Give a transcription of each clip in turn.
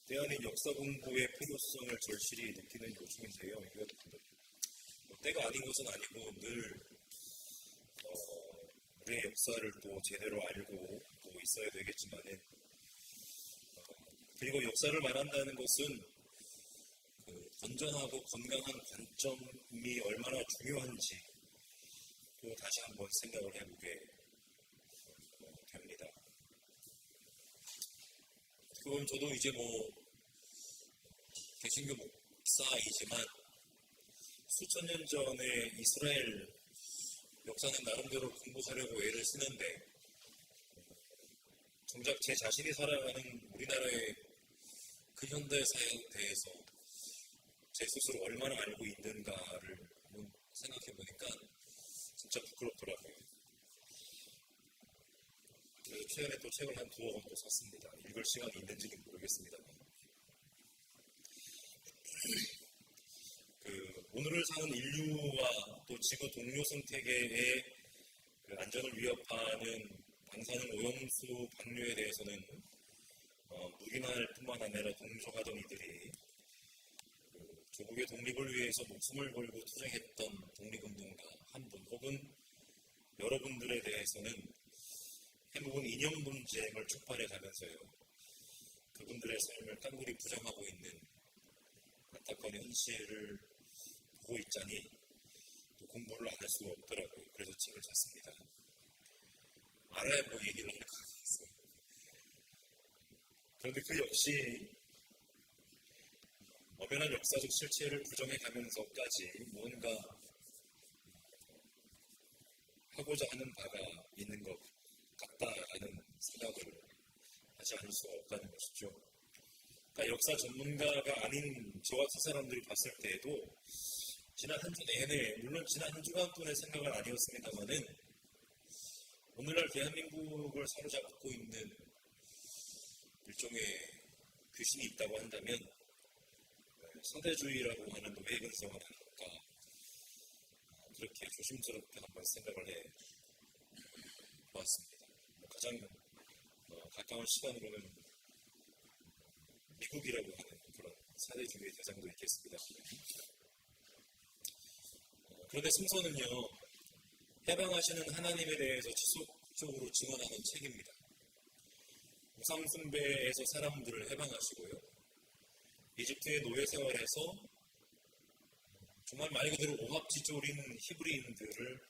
때아닌 역사 공부의 필요성을 절실히 느끼는 요즘인데요. 이거 때가 아닌 것은 아니고 늘 우리의 역사를 또 제대로 알고 또 있어야 되겠지만은 그리고 역사를 말한다는 것은 건전하고 건강한 관점이 얼마나 중요한지 또 다시 한번 생각을 해보게 됩니다. 그건 저도 이제 개신교 목사이지만 수천 년 전에 이스라엘 역사는 나름대로 공부하려고 애를 쓰는데 정작 제 자신이 살아가는 우리나라의 그 현대사에 대해서 제 스스로 얼마나 알고 있는가를 생각해 보니까 진짜 부끄럽더라고요. 그래서 최근에 또 책을 한 2권 또 샀습니다. 읽을 시간이 있는지는 모르겠습니다. 오늘을 사는 인류와 또 지구 동료 생태계의 안전을 위협하는 방사능 오염수 방류에 대해서는 묵인할 뿐만 아니라 동조하던 이들이 조국의 독립을 위해서 목숨을 걸고 투쟁했던 독립운동가 한 분 혹은 여러분들에 대해서는 해묵은 이념 분쟁을 촉발해 가면서요. 그분들의 삶을 깡그리 부정하고 있는 안타까운 현실을 보고 있자니 또 공부를 안 할 수가 없더라고요. 그래서 책을 샀습니다. 알아야 얘기를 할 것 같았어요. 그런데 그 역시 엄연한 역사적 실체를 부정해 가면서까지 뭔가 하고자 하는 바가 있는 것 같다라는 생각을 하지 않을 수가 없다는 것이죠. 그러니까 역사 전문가가 아닌 저 같은 사람들이 봤을 때에도 지난 한 주 내내, 물론 지난 한 주간 동안의 생각은 아니었습니다만은 오늘날 대한민국을 사로잡고 있는 일종의 귀신이 있다고 한다면 서대주의라고 하는 노예 근성은 아닐까 그렇게 조심스럽게 한번 생각을 해 보았습니다. 가장 가까운 시간으로는 미국이라고 하는 그런 사대주의의 대상도 있겠습니다. 그런데 성서는요, 해방하시는 하나님에 대해서 지속적으로 증언하는 책입니다. 우상숭배에서 사람들을 해방하시고요, 이집트의 노예 생활에서 정말 말 그대로 오합지졸인 히브리인들을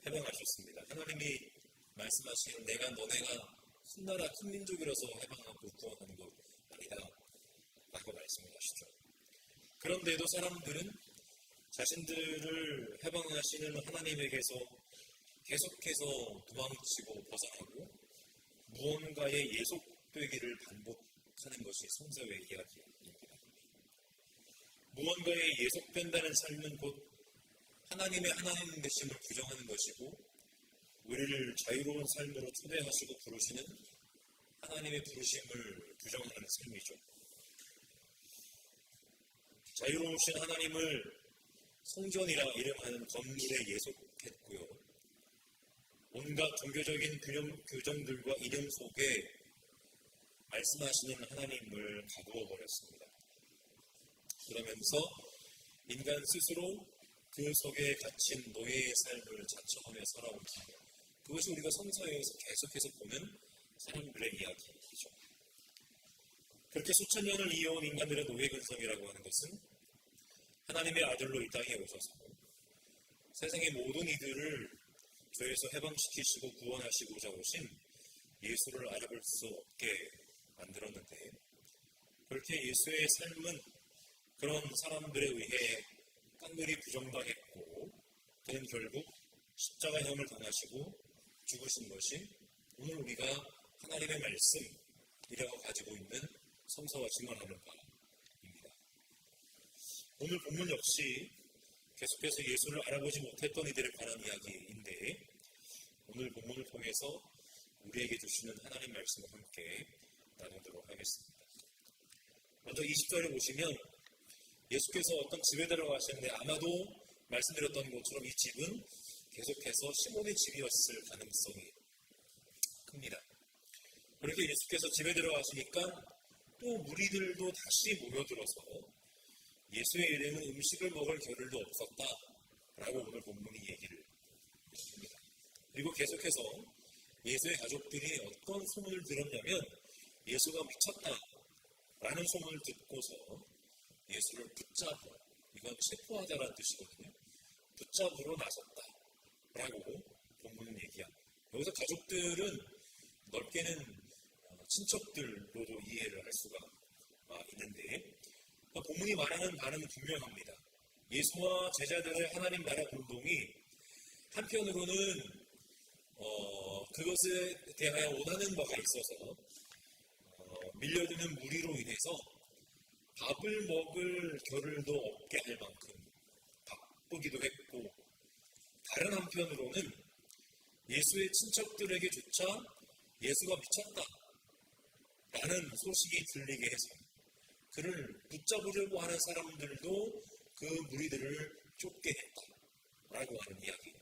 해방하셨습니다. 하나님이 말씀하신 내가 너네가 큰 나라 큰 민족이라서 해방하고 구원하는 것 아니다 라고 말씀을 하시죠. 그런데도 사람들은 자신들을 해방하시는 하나님에게서 계속해서 도망치고 벗어나고 무언가의 예속되기를 반복하는 것이 성서의 이야기입니다. 무언가에 예속된다는 삶은 곧 하나님의 하나님 되심을 부정하는 것이고 우리를 자유로운 삶으로 초대하시고 부르시는 하나님의 부르심을 부정하는 삶이죠. 자유로우신 하나님을 성전이라 이름하는 건물에 예속했고요. 온갖 종교적인 규정들과 이념 속에 말씀하시는 하나님을 가두어 버렸습니다. 그러면서 인간 스스로 그 속에 갇힌 노예의 삶을 자처하며 살아옵니다. 그것이 우리가 성서에서 계속해서 보는 사람들의 이야기이죠. 그렇게 수천 년을 이어온 인간들의 노예 근성이라고 하는 것은 하나님의 아들로 이 땅에 오셔서 세상의 모든 이들을 죄에서 해방시키시고 구원하시고자 오신 예수를 알아볼 수 없게 만들었는데 그렇게 예수의 삶은 그런 사람들에 의해 깡그리 부정당했고 그는 결국 십자가형을 당하시고 죽으신 것이 오늘 우리가 하나님의 말씀이라고 가지고 있는 성서와 증언하는 바입니다. 오늘 본문 역시 계속해서 예수를 알아보지 못했던 이들에 관한 이야기인데 오늘 본문을 통해서 우리에게 주시는 하나님 말씀을 함께 나누도록 하겠습니다. 먼저 20절에 보시면 예수께서 어떤 집에 들어가시는데 아마도 말씀드렸던 것처럼 이 집은 계속해서 시몬의 집이었을 가능성이 큽니다. 그렇게 예수께서 집에 들어가시니까 또 무리들도 다시 모여들어서 예수의 일행은 음식을 먹을 겨를도 없었다라고 오늘 본문이 얘기를 합니다. 그리고 계속해서 예수의 가족들이 어떤 소문을 들었냐면 예수가 미쳤다라는 소문을 듣고서 예수를 붙잡고, 이건 체포하다라는 뜻이거든요. 붙잡으러 나섰다라고 본문은 얘기합니다. 여기서 가족들은 넓게는 친척들로도 이해를 할 수가 있는데, 본문이 말하는 바는 분명합니다. 예수와 제자들의 하나님 나라 운동이 한편으로는 그것에 대하여 원하는 바가 있어서 밀려드는 무리로 인해서 밥을 먹을 겨를도 없게 할 만큼 바쁘기도 했고, 다른 한편으로는 예수의 친척들에게조차 예수가 미쳤다라는 소식이 들리게 해서 그를 붙잡으려고 하는 사람들도 그 무리들을 쫓게 했다라고 하는 이야기죠.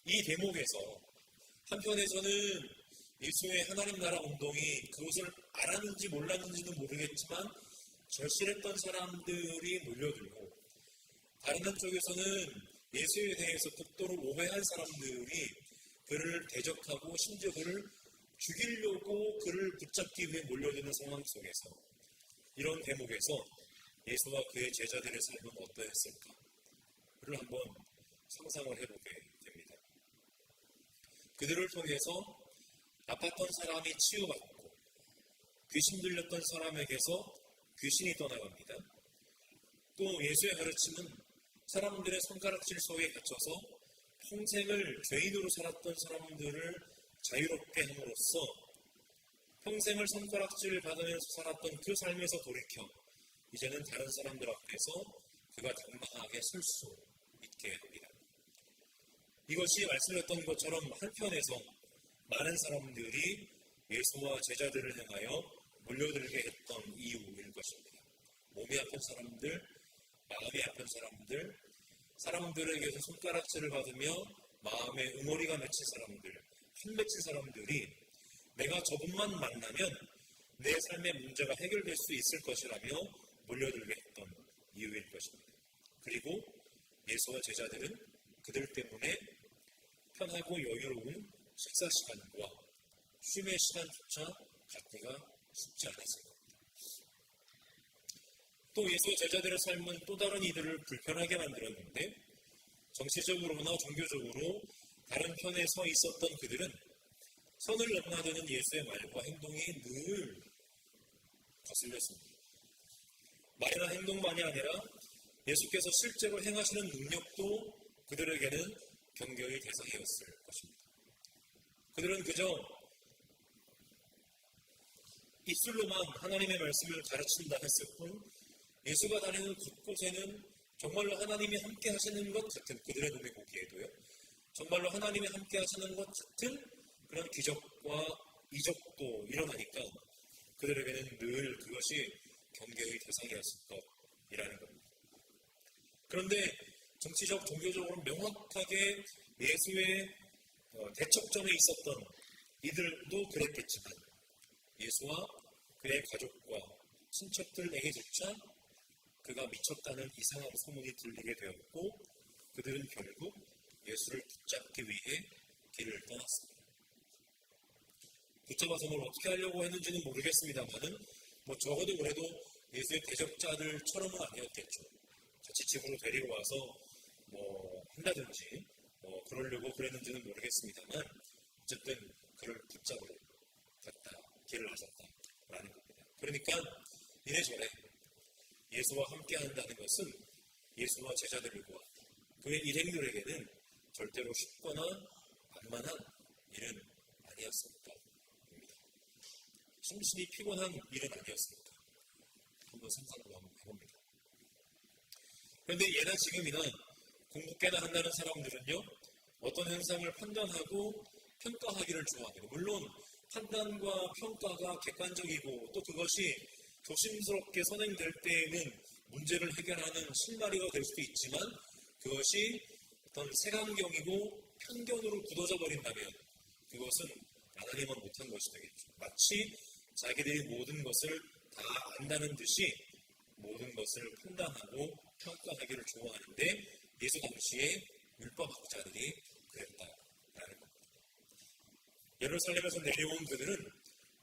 이 대목에서 한편에서는 예수의 하나님 나라 운동이 그것을 알았는지 몰랐는지는 모르겠지만 절실했던 사람들이 몰려들고, 다른 한쪽에서는 예수에 대해서 극도로 오해한 사람들이 그를 대적하고 심지어 그를 죽이려고 그를 붙잡기 위해 몰려드는 상황 속에서, 이런 대목에서 예수와 그의 제자들의 삶은 어떠했을까를 한번 상상을 해보게 됩니다. 그들을 통해서 아팠던 사람이 치유받고 귀신 들렸던 사람에게서 귀신이 떠나갑니다. 또 예수의 가르침은 사람들의 손가락질 속에 갇혀서 평생을 죄인으로 살았던 사람들을 자유롭게 함으로써 평생을 손가락질을 받으면서 살았던 그 삶에서 돌이켜 이제는 다른 사람들 앞에서 그가 당당하게 설 수 있게 합니다. 이것이 말씀했던 것처럼 한편에서 많은 사람들이 예수와 제자들을 향하여 몰려들게 했던 이유일 것입니다. 몸이 아픈 사람들, 마음이 아픈 사람들, 사람들에게서 손가락질을 받으며 마음에 응어리가 맺힌 사람들, 한맺힌 사람들이 내가 저분만 만나면 내 삶의 문제가 해결될 수 있을 것이라며 몰려들게 했던 이유일 것입니다. 그리고 예수와 제자들은 그들 때문에 편하고 여유로운 식사 시간과 쉼의 시간조차 갖기가 쉽지 않았을 겁니다. 또 예수의 제자들의 삶은 또 다른 이들을 불편하게 만들었는데, 정치적으로나 종교적으로 다른 편에 서 있었던 그들은 선을 넘나드는 예수의 말과 행동이 늘 거슬렸습니다. 말이나 행동만이 아니라 예수께서 실제로 행하시는 능력도 그들에게는 경계의 대상이었을 것입니다. 그들은 그저 입술로만 하나님의 말씀을 가르친다 했을 뿐 예수가 다니는 곳곳에는 정말로 하나님이 함께 하시는 것 같은, 그들의 눈에 보기에도요, 정말로 하나님이 함께 하시는 것 같은 그런 기적과 이적도 일어나니까 그들에게는 늘 그것이 경계의 대상이었을 것이라는 겁니다. 그런데 정치적, 종교적으로 명확하게 예수의 대척점에 있었던 이들도 그랬겠지만 예수와 그의 가족과 친척들에게조차 그가 미쳤다는 이상한 소문이 들리게 되었고, 그들은 결국 예수를 붙잡기 위해 길을 떠났습니다. 붙잡아서 뭘 어떻게 하려고 했는지는 모르겠습니다만은 적어도 그래도 예수의 대적자들처럼은 아니었겠죠. 같이 집으로 데리고 와서 한다든지 그러려고 그랬는지는 모르겠습니다만 어쨌든 그를 붙잡으러 갔다, 길을 나섰다라는 겁니다. 그러니까 이래저래 예수와 함께 한다는 것은 예수와 제자들과 그의 일행들에게는 절대로 쉽거나 만만한 일은 아니었습니다. 심신이 피곤한 일은 아니었습니다. 한번 상상을 한번 해봅니다. 그런데 예나 지금이나 공부 꽤나 한다는 사람들은요, 어떤 현상을 판단하고 평가하기를 좋아합니다. 물론 판단과 평가가 객관적이고 또 그것이 조심스럽게 선행될 때에는 문제를 해결하는 실마리가 될 수도 있지만, 그것이 어떤 색안경이고 편견으로 굳어져 버린다면 그것은 하나님은 못한 것이 되겠죠. 마치 자기들이 모든 것을 다 안다는 듯이 모든 것을 판단하고 평가하기를 좋아하는데 예수 당시에 율법학자들이 그랬다라는 겁니다. 예루살렘에서 내려온 그들은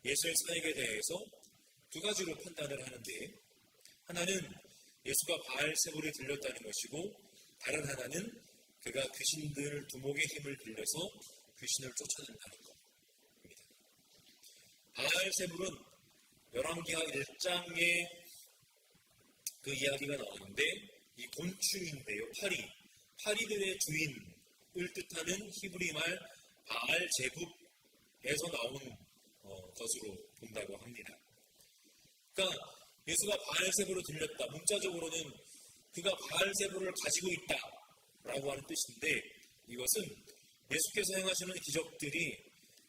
예수의 사역에 대해서 두 가지로 판단을 하는데, 하나는 예수가 바알세불에 들렸다는 것이고, 다른 하나는 그가 귀신들 두목의 힘을 빌려서 귀신을 쫓아낸다는 것입니다. 바알세불은 열왕기하 1장에 그 이야기가 나오는데, 이 곤충인데요, 파리들의 주인을 뜻하는 히브리 말 바알제국에서 나온 것으로 본다고 합니다. 그러니까 예수가 바알세불로 들렸다. 문자적으로는 그가 바알세불을 가지고 있다라고 하는 뜻인데, 이것은 예수께서 행하시는 기적들이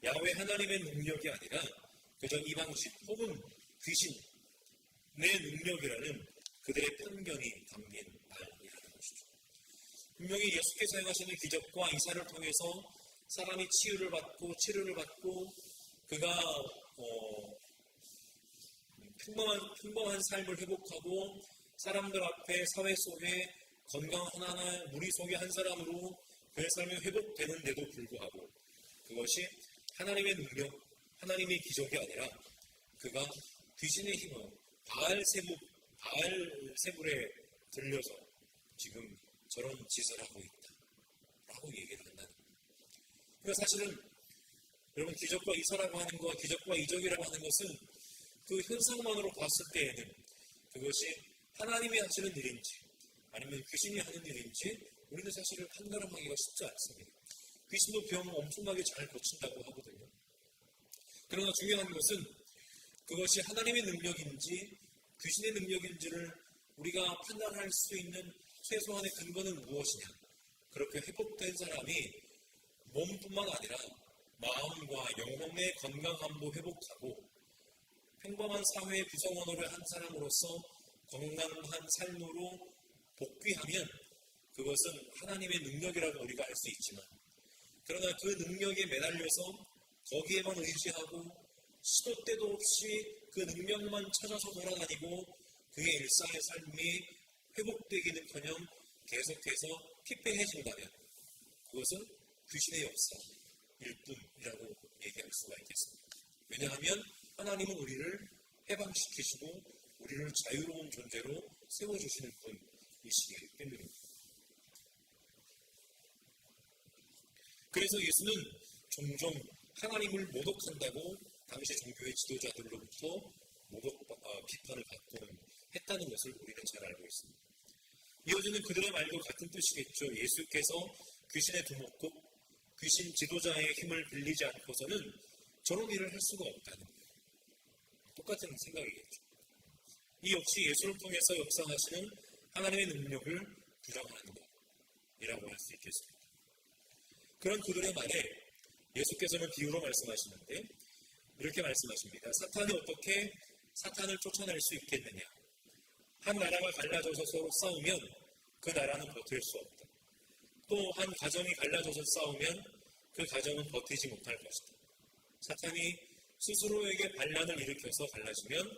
야훼 하나님의 능력이 아니라 그저 이방신 혹은 귀신의 능력이라는 그들의 편견이 담긴 말이라는 것이죠. 분명히 예수께서 행하시는 기적과 이사를 통해서 사람이 치유를 받고 치료를 받고 그가 평범한 삶을 회복하고 사람들 앞에 사회 속에 건강한 하나 무리 속의 한 사람으로 그의 삶이 회복되는데도 불구하고 그것이 하나님의 능력, 하나님의 기적이 아니라 그가 귀신의 힘으로 바알세불에 들려서 지금 저런 짓을 하고 있다라고 얘기를 한다는 겁니다. 그러니까 사실은 여러분, 기적과 이사라고 하는 것, 기적과 이적이라고 하는 것은 그 현상만으로 봤을 때에는 그것이 하나님이 하시는 일인지 아니면 귀신이 하는 일인지 우리는 사실은 판단하기가 쉽지 않습니다. 귀신도 병 엄청나게 잘 고친다고 하거든요. 그러나 중요한 것은 그것이 하나님의 능력인지 귀신의 능력인지를 우리가 판단할 수 있는 최소한의 근거는 무엇이냐. 그렇게 회복된 사람이 몸뿐만 아니라 마음과 영혼의 건강함도 회복하고 평범한 사회의 구성원으로 한 사람으로서 건강한 삶으로 복귀하면 그것은 하나님의 능력이라고 우리가 알 수 있지만, 그러나 그 능력에 매달려서 거기에만 의지하고 시도 때도 없이 그 능력만 찾아서 돌아다니고 그의 일상의 삶이 회복되기는커녕 계속해서 피폐해진다면 그것은 귀신의 역사일 뿐이라고 얘기할 수가 있겠습니다. 왜냐하면 하나님은 우리를 해방시키시고 우리를 자유로운 존재로 세워주시는 분이시기 때문입니다. 그래서 예수는 종종 하나님을 모독한다고 당시 종교의 지도자들로부터 비판을 받곤 했다는 것을 우리는 잘 알고 있습니다. 이어지는 그들의 말도 같은 뜻이겠죠. 예수께서 귀신의 두목국, 귀신 지도자의 힘을 빌리지 않고서는 저런 일을 할 수가 없다는 거예요. 똑같은 생각이겠죠. 이 역시 예수를 통해서 역사하시는 하나님의 능력을 부정하는 것이라고 할 수 있겠습니다. 그런 그들의 말에 예수께서는 비유로 말씀하시는데 이렇게 말씀하십니다. 사탄이 어떻게 사탄을 쫓아낼 수 있겠느냐? 한 나라가 갈라져서 서로 싸우면 그 나라는 버틸 수 없다. 또 한 가정이 갈라져서 싸우면 그 가정은 버티지 못할 것이다. 사탄이 스스로에게 반란을 일으켜서 갈라지면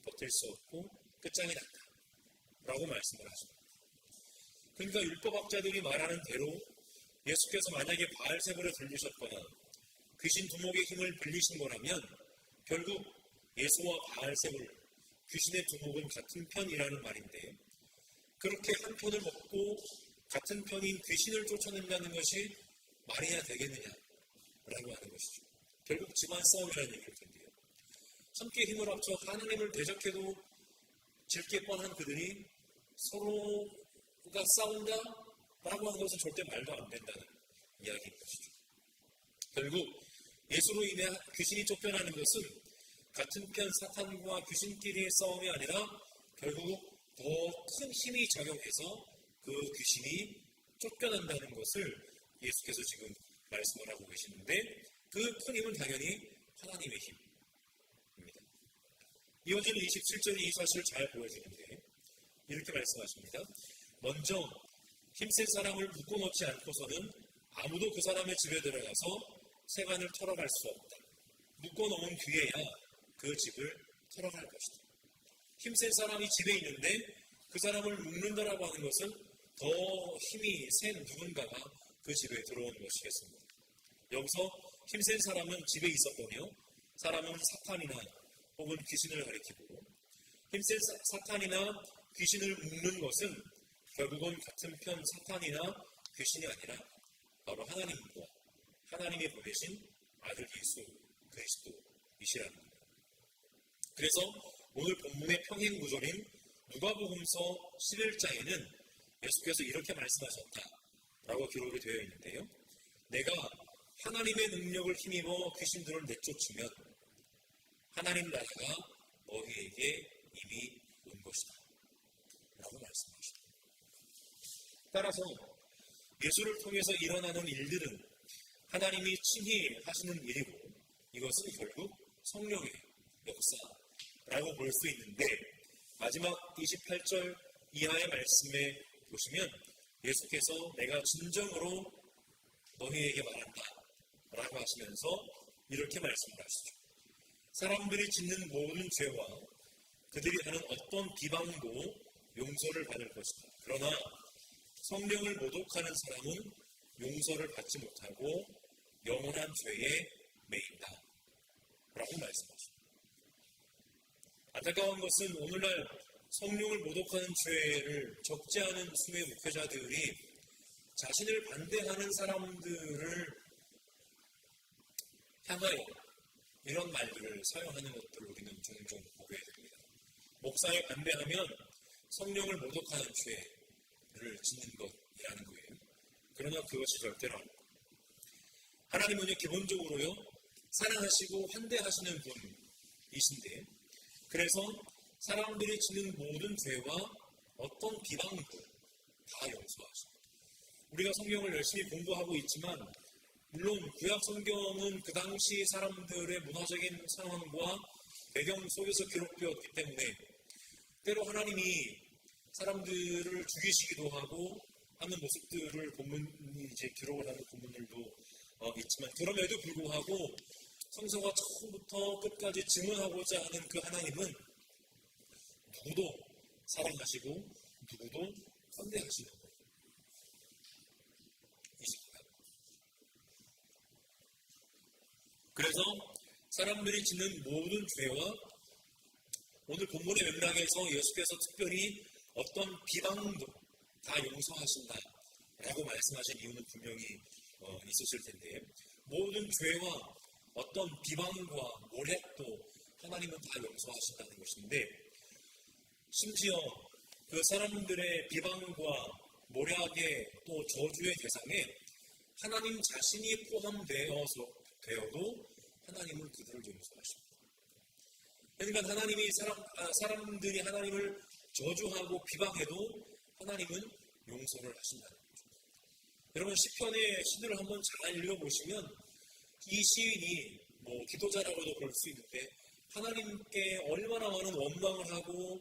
버틸 수 없고 끝장이 난다. 라고 말씀을 하십니다. 그러니까 율법학자들이 말하는 대로 예수께서 만약에 바알세불에 들리셨거나 귀신 두목의 힘을 빌리신 거라면 결국 예수와 바알세불, 귀신의 두목은 같은 편이라는 말인데 그렇게 한 편을 먹고 같은 편인 귀신을 쫓아낸다는 것이 말이야 되겠느냐라고 하는 것이죠. 결국 집안 싸움이라는 얘기일 텐데요. 함께 힘을 합쳐 하나님을 대적해도 질게 뻔한 그들이 서로가 싸운다라고 하는 것은 절대 말도 안 된다는 이야기인 것이죠. 결국 예수로 인해 귀신이 쫓겨나는 것은 같은 편 사탄과 귀신끼리의 싸움이 아니라 결국 더 큰 힘이 작용해서 그 귀신이 쫓겨난다는 것을 예수께서 지금 말씀을 하고 계시는데 그 큰 힘은 당연히 하나님의 힘입니다. 이어지는 27절이 이 사실을 잘 보여주는데 이렇게 말씀하십니다. 먼저 힘센 사람을 묶어놓지 않고서는 아무도 그 사람의 집에 들어가서 세간을 털어갈 수 없다. 묶어놓은 뒤에야 그 그 집을 털어갈 것이다. 힘센 사람이 집에 있는데 그 사람을 묶는다라고 하는 것은 더 힘이 센 누군가가 그 집에 들어오는 것이겠습니다. 여기서 힘센 사람은 집에 있었거니와 사람은 사탄이나 혹은 귀신을 가리키고, 힘센 사탄이나 귀신을 묶는 것은 결국은 같은 편 사탄이나 귀신이 아니라 바로 하나님과 하나님이 보내신 아들 예수 그리스도이시라는 겁니다. 그래서 오늘 본문의 평행 구절인 누가복음서 11장에는 예수께서 이렇게 말씀하셨다라고 기록이 되어 있는데요. 내가 하나님의 능력을 힘입어 귀신들을 내쫓으면 하나님 나라가 너희에게 이미 온 것이다 라고 말씀하십니다. 따라서 예수를 통해서 일어나는 일들은 하나님이 친히 하시는 일이고, 이것은 결국 성령의 역사라고 볼 수 있는데, 마지막 28절 이하의 말씀에 보시면 예수께서 내가 진정으로 너희에게 말한다 라고 하시면서 이렇게 말씀을 하시죠. 사람들이 짓는 모든 죄와 그들이 하는 어떤 비방도 용서를 받을 것이다. 그러나 성령을 모독하는 사람은 용서를 받지 못하고 영원한 죄에 매인다 라고 말씀하십니다. 안타까운 것은 오늘날 성령을 모독하는 죄를 적지 않은 수의 목회자들이 자신을 반대하는 사람들을 향하여 이런 말들을 사용하는 것들을 우리는 종종 보게 됩니다. 목사에 반대하면 성령을 모독하는 죄를 짓는 것이라는 거예요. 그러나 그것이 절대로 아닙니다. 하나님은요, 기본적으로요, 사랑하시고 환대하시는 분이신데, 그래서 사람들이 짓는 모든 죄와 어떤 비방도 다 용서하십니다. 우리가 성경을 열심히 공부하고 있지만, 물론 구약 성경은 그 당시 사람들의 문화적인 상황과 배경 속에서 기록되었기 때문에 때로 하나님이 사람들을 죽이시기도 하고 하는 모습들을 본문이 이제 기록을 하는 본문들도 있지만, 그럼에도 불구하고 성서가 처음부터 끝까지 증언하고자 하는 그 하나님은 누구도 사랑하시고 누구도 선대하시는 분이십니다. 그래서 사람들이 짓는 모든 죄와 오늘 본문의 맥락에서 예수께서 특별히 어떤 비방도 다 용서하신다 라고 말씀하신 이유는 분명히 있으실 텐데, 모든 죄와 어떤 비방과 모략도 하나님은 다 용서하신다는 것인데, 심지어 그 사람들의 비방과 모략의 또 저주의 대상에 하나님 자신이 포함되어도 하나님은 그들을 용서하십니다. 그러니까 하나님이 사람들이 하나님을 저주하고 비방해도 하나님은 용서를 하신다는 거죠. 여러분, 시편의 시들을 한번 잘 읽어보시면 이 시인이 기도자라고도 볼 수 있는데 하나님께 얼마나 많은 원망을 하고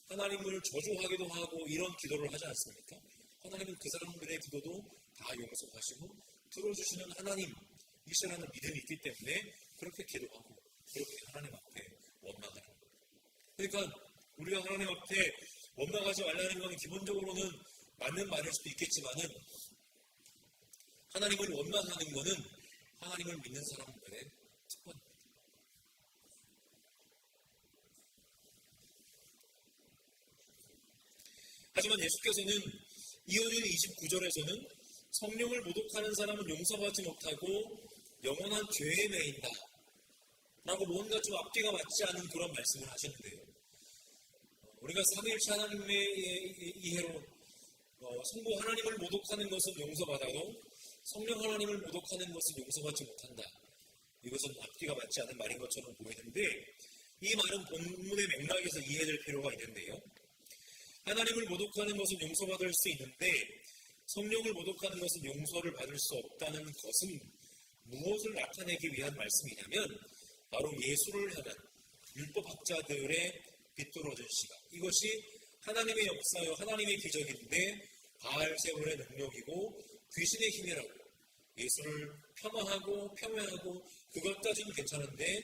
하나님을 저주하기도 하고 이런 기도를 하지 않습니까? 하나님은 그 사람들의 기도도 다 용서하시고 들어주시는 하나님이시라는 믿음이 있기 때문에 그렇게 기도하고 그렇게 하나님 앞에 원망하는 거예요. 그러니까 우리가 하나님 앞에 원망하지 말라는 건 기본적으로는 맞는 말일 수도 있겠지만은, 하나님을 원망하는 것은 하나님을 믿는 사람들의 특권입니다. 하지만 예수께서는 이어지는 29절에서는 성령을 모독하는 사람은 용서받지 못하고 영원한 죄에 매인다 라고 뭔가 좀 앞뒤가 맞지 않은 그런 말씀을 하시는데요. 우리가 삼위일체 하나님의 이해로 성부 하나님을 모독하는 것은 용서받아도 성령 하나님을 모독하는 것은 용서받지 못한다. 이것은 앞뒤가 맞지 않은 말인 것처럼 보이는데, 이 말은 본문의 맥락에서 이해될 필요가 있는데요. 하나님을 모독하는 것은 용서받을 수 있는데 성령을 모독하는 것은 용서를 받을 수 없다는 것은 무엇을 나타내기 위한 말씀이냐면, 바로 예수를 향한 율법학자들의 비뚤어진 시각, 이것이 하나님의 역사요 하나님의 기적인데 바알세불의 능력이고 귀신의 힘이라고 예수를 폄하하고 폄훼하고 그것까지는 괜찮은데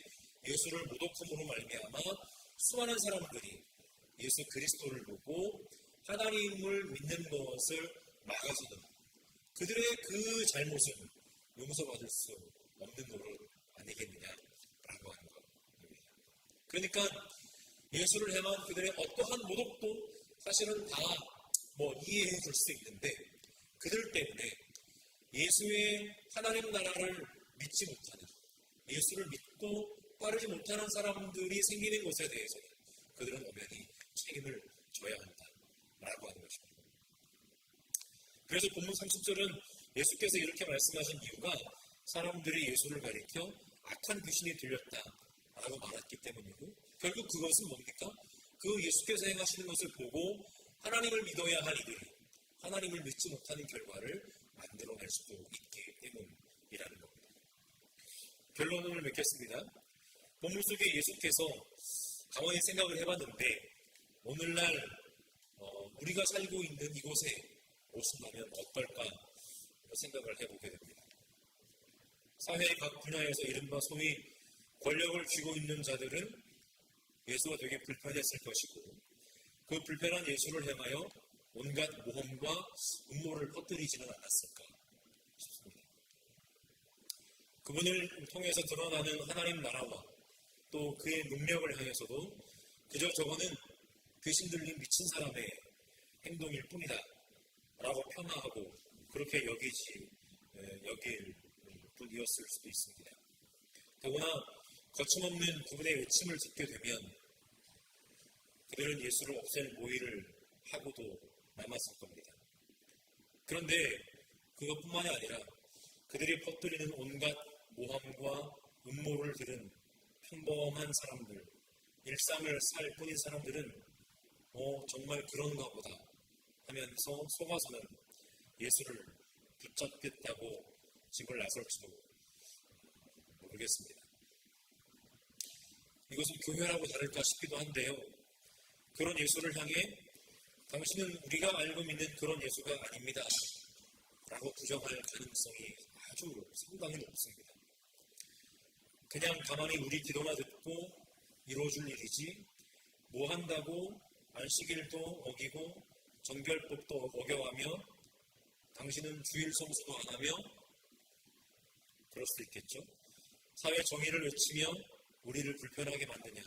예수를 모독함으로 말미암아 수많은 사람들이 예수 그리스도를 보고 하나님을 믿는 것을 막아서는 그들의 그 잘못은 용서받을 수 없는 노릇 아니겠느냐라고 하는 겁니다. 그러니까 예수를 향한 그들의 어떠한 모독도 사실은 다 이해해 줄 수 있는데 그들 때문에 예수의 하나님 나라를 믿지 못하는, 예수를 믿고 따르지 못하는 사람들이 생기는 것에 대해서는 그들은 엄연히 책임을 져야 한다라고 하는 것입니다. 그래서 본문 30절은 예수께서 이렇게 말씀하신 이유가 사람들이 예수를 가리켜 악한 귀신이 들렸다라고 말했기 때문이고, 결국 그것은 뭡니까? 그 예수께서 행하시는 것을 보고 하나님을 믿어야 할 이들이 하나님을 믿지 못하는 결과를 만들어낼 수도 있기 때문이라는 겁니다. 결론을 맺겠습니다. 본문 속에 예수께서 가만히 생각을 해봤는데 오늘날 우리가 살고 있는 이곳에 오신다면 어떨까 생각을 해보게 됩니다. 사회의 각 분야에서 이른바 소위 권력을 쥐고 있는 자들은 예수가 되게 불편했을 것이고 그 불편한 예수를 향하여 온갖 모험과 음모를 퍼뜨리지는 않았을까 싶습니다. 그분을 통해서 드러나는 하나님 나라와 또 그의 능력을 향해서도 그저 저거는 귀신 들린 미친 사람의 행동일 뿐이다 라고 폄하하고 그렇게 여길 뿐이었을 수도 있습니다. 더구나 거침없는 그분의 외침을 듣게 되면 그들은 예수를 없앨 모의를 하고도 남았을 겁니다. 그런데 그것뿐만이 아니라 그들이 퍼뜨리는 온갖 모함과 음모를 들은 평범한 사람들, 일상을 살 뿐인 사람들은 정말 그런가 보다 하면서 속아서는 예수를 붙잡겠다고 집을 나설지도 모르겠습니다. 이것은 교회라고 다를까 싶기도 한데요. 그런 예수를 향해 당신은 우리가 알고 믿는 그런 예수가 아닙니다 라고 부정할 가능성이 아주 상당히 높습니다. 그냥 가만히 우리 기도나 듣고 이루어줄 일이지 뭐 한다고 안식일도 어기고 정결법도 어겨가며 당신은 주일 성수도 안 하며 그럴 수도 있겠죠. 사회 정의를 외치며 우리를 불편하게 만드냐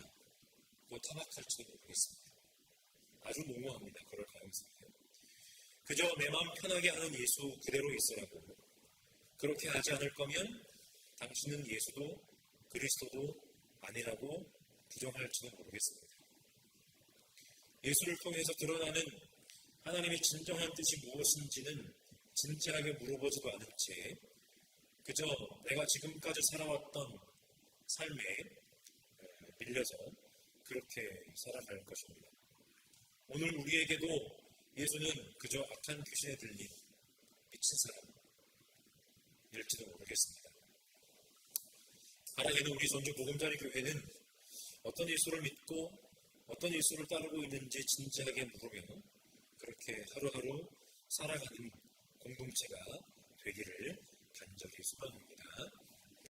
뭐 타박할지도 모르겠습니다. 아주 농후합니다. 그럴 가능성이요. 그저 내 마음 편하게 하는 예수 그대로 있으라고. 그렇게 하지 않을 거면 당신은 예수도 그리스도도 아니라고 부정할지도 모르겠습니다. 예수를 통해서 드러나는 하나님의 진정한 뜻이 무엇인지는 진지하게 물어보지도 않은 채 그저 내가 지금까지 살아왔던 삶에 밀려서 그렇게 살아갈 것입니다. 오늘 우리에게도 예수는 그저 악한 귀신에 들린 미친 사람일지도 모르겠습니다. 바라기는 우리 전주 보금자리 교회는 어떤 예수를 믿고 어떤 예수를 따르고 있는지 진지하게 물으며 그렇게 하루하루 살아가는 공동체가 되기를 간절히 소망합니다.